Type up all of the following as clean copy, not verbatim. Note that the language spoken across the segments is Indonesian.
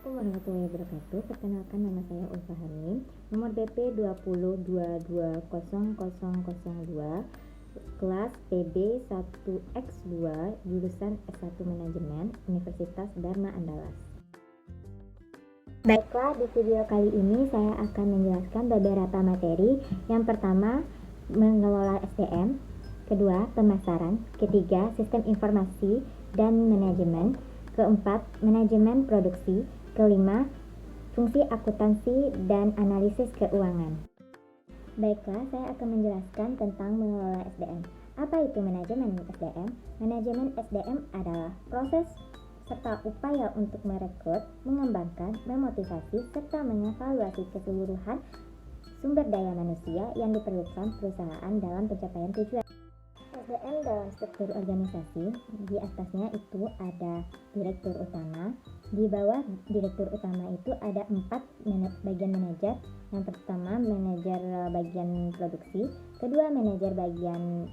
Assalamualaikum warahmatullahi wabarakatuh. Perkenalkan, nama saya Ulfa Hamim, nomor BP 2022200002, kelas PB 1X2, jurusan S1 Manajemen, Universitas Dharma Andalas. Baiklah, di video kali ini saya akan menjelaskan beberapa materi. Yang pertama, mengelola SDM. Kedua, pemasaran. Ketiga, sistem informasi dan manajemen. Keempat, manajemen produksi. Kelima, fungsi akuntansi dan analisis keuangan. Baiklah, saya akan menjelaskan tentang mengelola SDM. Apa itu manajemen SDM? Manajemen SDM adalah proses serta upaya untuk merekrut, mengembangkan, memotivasi, serta mengevaluasi keseluruhan sumber daya manusia yang diperlukan perusahaan dalam pencapaian tujuan. SDM dalam struktur organisasi, di atasnya itu ada direktur utama. Di bawah direktur utama itu ada 4 bagian manajer. Yang pertama, manajer bagian produksi. Kedua, manajer bagian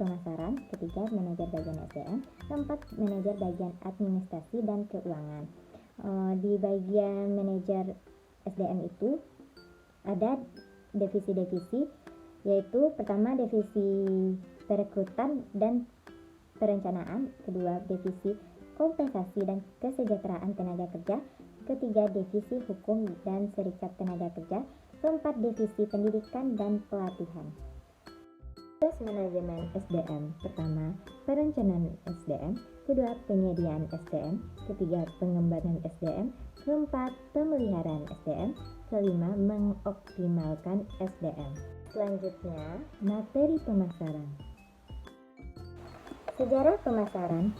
pemasaran. Ketiga, manajer bagian SDM. Keempat, manajer bagian administrasi dan keuangan. Di bagian manajer SDM itu ada divisi-divisi, yaitu pertama divisi perekrutan dan perencanaan, kedua divisi kompensasi dan kesejahteraan tenaga kerja, ketiga divisi hukum dan serikat tenaga kerja, keempat divisi pendidikan dan pelatihan. Proses manajemen SDM: pertama, perencanaan SDM, kedua, penyediaan SDM, ketiga, pengembangan SDM, keempat, pemeliharaan SDM, kelima, mengoptimalkan SDM. Selanjutnya, materi pemasaran. Sejarah pemasaran.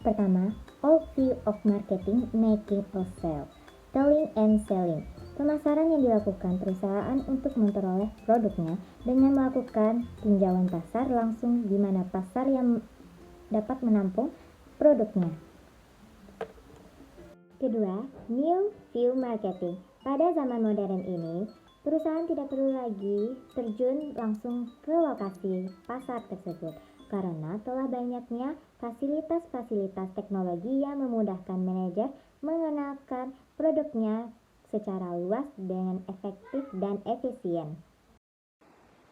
Pertama, overview of marketing, making a sale, telling and selling. Pemasaran yang dilakukan perusahaan untuk memperoleh produknya dengan melakukan tinjauan pasar langsung di mana pasar yang dapat menampung produknya. Kedua, new view marketing. Pada zaman modern ini, perusahaan tidak perlu lagi terjun langsung ke lokasi pasar tersebut karena telah banyaknya fasilitas-fasilitas teknologi yang memudahkan manajer mengenalkan produknya secara luas dengan efektif dan efisien.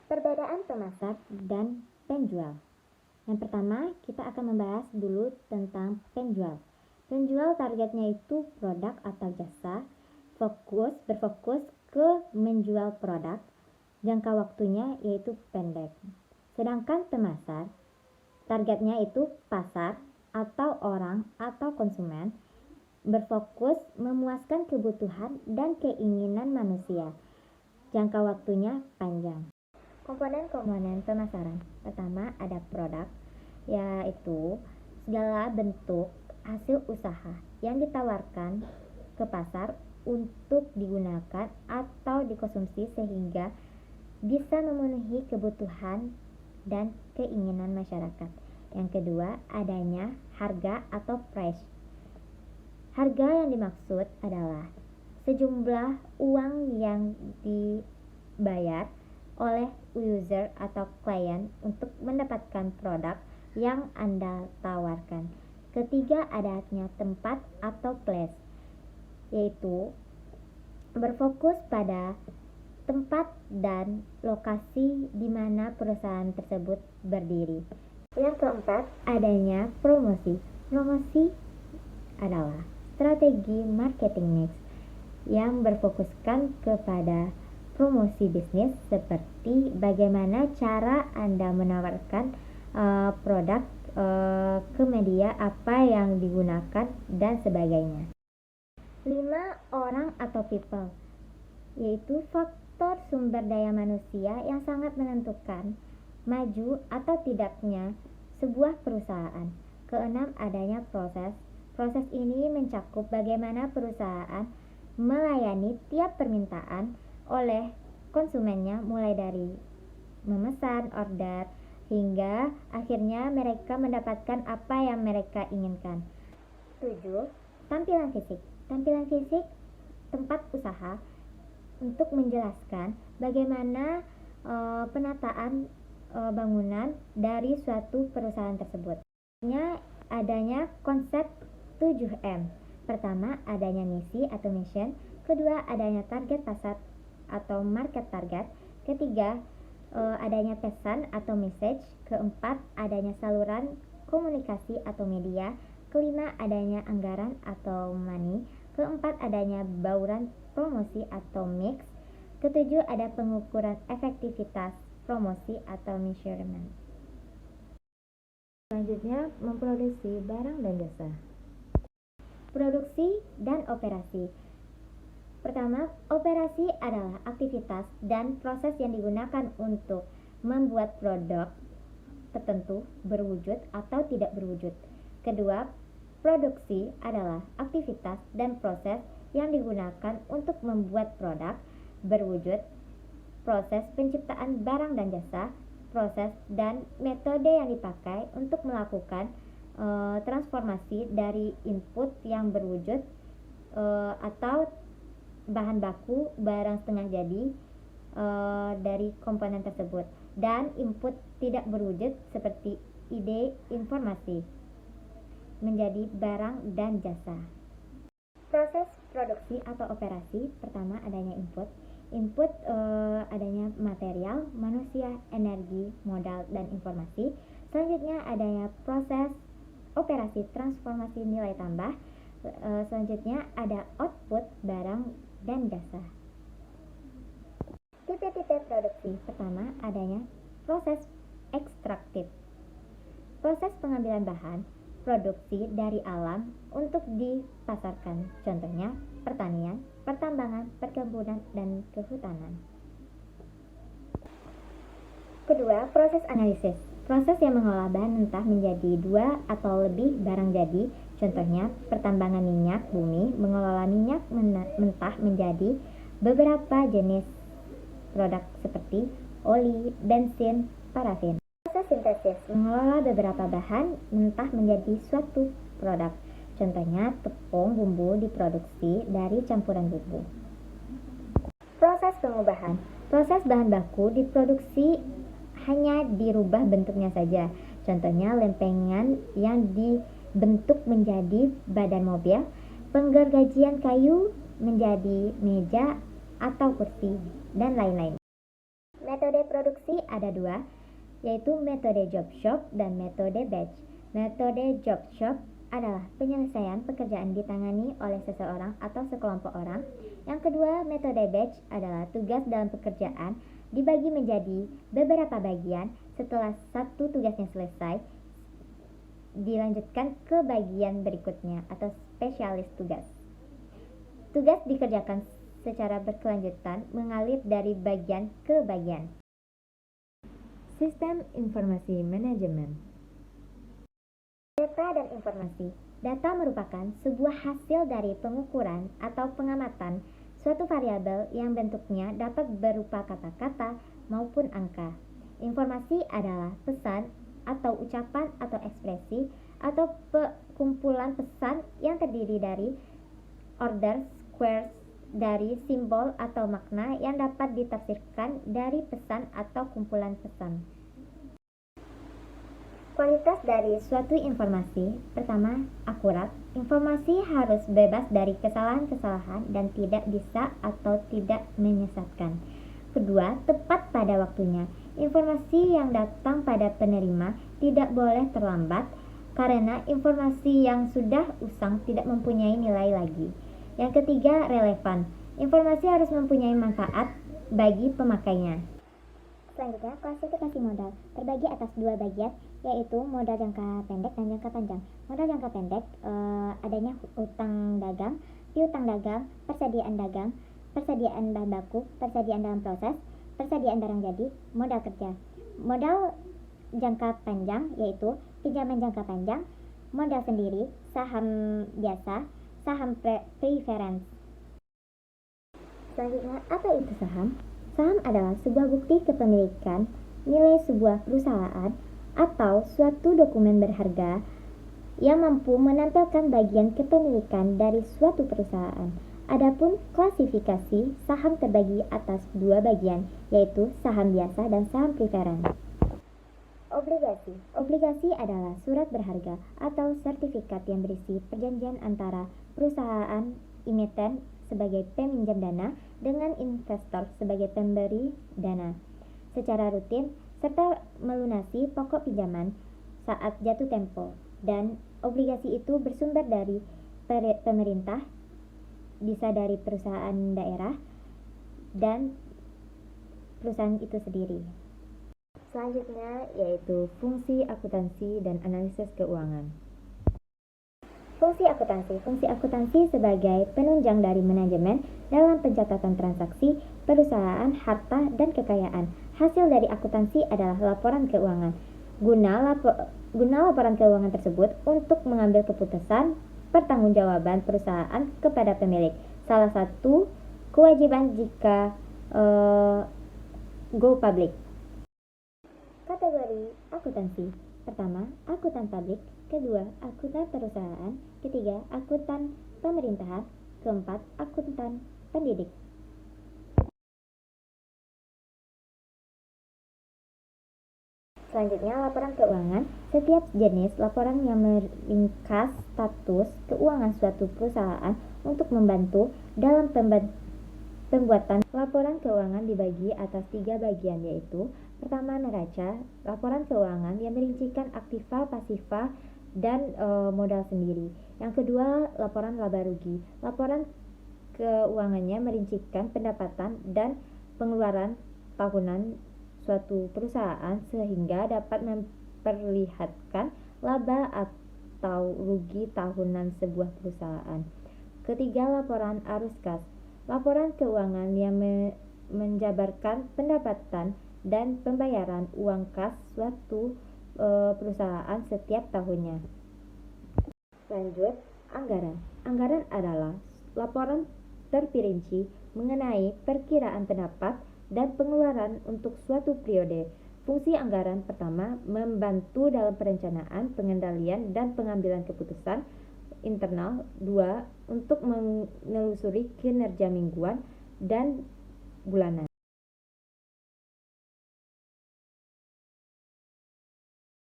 Perbedaan pemasar dan penjual. Yang pertama, kita akan membahas dulu tentang penjual. Penjual targetnya itu produk atau jasa, berfokus ke menjual produk, jangka waktunya yaitu pendek. Sedangkan pemasar, targetnya itu pasar atau orang atau konsumen, berfokus memuaskan kebutuhan dan keinginan manusia, jangka waktunya panjang. Komponen-komponen pemasaran. Pertama, ada produk, yaitu segala bentuk hasil usaha yang ditawarkan ke pasar untuk digunakan atau dikonsumsi sehingga bisa memenuhi kebutuhan dan keinginan masyarakat. Yang kedua, adanya harga atau price. Harga yang dimaksud adalah sejumlah uang yang dibayar oleh user atau klien untuk mendapatkan produk yang Anda tawarkan. Ketiga, adanya tempat atau place, yaitu berfokus pada tempat dan lokasi di mana perusahaan tersebut berdiri. Yang keempat, adanya promosi. Promosi adalah strategi marketing mix yang berfokuskan kepada promosi bisnis seperti bagaimana cara Anda menawarkan produk ke media apa yang digunakan dan sebagainya. 5. Orang atau people, yaitu faktor sumber daya manusia yang sangat menentukan maju atau tidaknya sebuah perusahaan. Keenam, adanya proses. Proses ini mencakup bagaimana perusahaan melayani tiap permintaan oleh konsumennya, mulai dari memesan order hingga akhirnya mereka mendapatkan apa yang mereka inginkan. 7. Tampilan fisik. Tampilan fisik tempat usaha untuk menjelaskan bagaimana penataan bangunan dari suatu perusahaan tersebut. Adanya konsep 7M. Pertama, adanya misi atau mission. Kedua, adanya target pasar atau market target. Ketiga, adanya pesan atau message. Keempat, adanya saluran komunikasi atau media. Kelima, adanya anggaran atau money. Keempat, adanya bauran promosi atau mix. Ketujuh, ada pengukuran efektivitas promosi atau measurement. Selanjutnya, memproduksi barang dan jasa. Produksi dan operasi. Pertama, operasi adalah aktivitas dan proses yang digunakan untuk membuat produk tertentu berwujud atau tidak berwujud. Kedua, produksi adalah aktivitas dan proses yang digunakan untuk membuat produk berwujud, proses penciptaan barang dan jasa, proses dan metode yang dipakai untuk melakukan transformasi dari input yang berwujud atau bahan baku barang setengah jadi dari komponen tersebut, dan input tidak berwujud seperti ide informasi menjadi barang dan jasa. Proses produksi atau operasi. Pertama, adanya input. Input adanya material, manusia, energi, modal, dan informasi. Selanjutnya adanya proses operasi transformasi nilai tambah. Selanjutnya ada output barang dan jasa. Tipe-tipe produksi. Pertama, adanya proses ekstraktif. Proses pengambilan bahan produksi dari alam untuk dipasarkan. Contohnya, pertanian, pertambangan, perkebunan, dan kehutanan. Kedua, proses analisis. Proses yang mengolah bahan mentah menjadi dua atau lebih barang jadi. Contohnya, pertambangan minyak bumi mengelola minyak mentah menjadi beberapa jenis produk seperti oli, bensin, parafin. Proses sintesis mengelola beberapa bahan mentah menjadi suatu produk. Contohnya, tepung bumbu diproduksi dari campuran bumbu. Proses pengubahan. Proses bahan baku diproduksi hanya dirubah bentuknya saja. Contohnya, lempengan yang dibentuk menjadi badan mobil, penggergajian kayu menjadi meja atau kursi, dan lain-lain. Metode produksi ada dua, yaitu metode job shop dan metode batch. Metode job shop adalah penyelesaian pekerjaan ditangani oleh seseorang atau sekelompok orang. Yang kedua, metode batch adalah tugas dalam pekerjaan dibagi menjadi beberapa bagian. Setelah satu tugasnya selesai, dilanjutkan ke bagian berikutnya atau spesialis tugas. Tugas dikerjakan secara berkelanjutan mengalir dari bagian ke bagian. Sistem informasi manajemen. Data dan informasi. Data merupakan sebuah hasil dari pengukuran atau pengamatan suatu variabel yang bentuknya dapat berupa kata-kata maupun angka. Informasi adalah pesan atau ucapan atau ekspresi atau kumpulan pesan yang terdiri dari order, squares, dari simbol atau makna yang dapat ditafsirkan dari pesan atau kumpulan pesan. Kualitas dari suatu informasi. Pertama, akurat. Informasi harus bebas dari kesalahan-kesalahan dan tidak bisa atau tidak menyesatkan. Kedua, tepat pada waktunya. Informasi yang datang pada penerima tidak boleh terlambat, karena informasi yang sudah usang tidak mempunyai nilai lagi. Yang ketiga, relevan. Informasi harus mempunyai manfaat bagi pemakainya. Selanjutnya, klasifikasi modal terbagi atas dua bagian, yaitu modal jangka pendek dan jangka panjang. Modal jangka pendek adanya utang dagang, piutang dagang, persediaan dagang, persediaan bahan baku, persediaan dalam proses, persediaan barang jadi, modal kerja. Modal jangka panjang yaitu pinjaman jangka panjang, modal sendiri, saham biasa, saham preference. Selanjutnya, apa itu saham? Saham adalah sebuah bukti kepemilikan nilai sebuah perusahaan atau suatu dokumen berharga yang mampu menampilkan bagian kepemilikan dari suatu perusahaan. Adapun klasifikasi saham terbagi atas dua bagian, yaitu saham biasa dan saham preference. Obligasi. Obligasi adalah surat berharga atau sertifikat yang berisi perjanjian antara perusahaan emiten sebagai peminjam dana dengan investor sebagai pemberi dana secara rutin, serta melunasi pokok pinjaman saat jatuh tempo, dan obligasi itu bersumber dari pemerintah, bisa dari perusahaan daerah, dan perusahaan itu sendiri. Selanjutnya yaitu fungsi akuntansi dan analisis keuangan. Fungsi akuntansi sebagai penunjang dari manajemen dalam pencatatan transaksi, perusahaan, harta, dan kekayaan. Hasil dari akuntansi adalah laporan keuangan. Guna laporan keuangan tersebut untuk mengambil keputusan pertanggungjawaban perusahaan kepada pemilik. Salah satu kewajiban jika go public. Kategori akuntansi. Pertama, akuntan publik. Kedua, akuntan perusahaan. Ketiga, akuntan pemerintahan. Keempat, akuntan pendidik. Selanjutnya, laporan keuangan. Setiap jenis laporan yang meringkas status keuangan suatu perusahaan untuk membantu dalam pembuatan laporan keuangan dibagi atas 3 bagian, yaitu pertama, neraca, laporan keuangan yang merincikan aktiva, pasiva, dan modal sendiri. Yang kedua, laporan laba rugi. Laporan keuangannya merincikan pendapatan dan pengeluaran tahunan suatu perusahaan sehingga dapat memperlihatkan laba atau rugi tahunan sebuah perusahaan. Ketiga, laporan arus kas. Laporan keuangan yang menjabarkan pendapatan dan pembayaran uang kas suatu perusahaan setiap tahunnya. Lanjut, anggaran. Anggaran adalah laporan terperinci mengenai perkiraan pendapat dan pengeluaran untuk suatu periode. Fungsi anggaran pertama, membantu dalam perencanaan, pengendalian, dan pengambilan keputusan internal. 2, untuk menelusuri kinerja mingguan dan bulanan.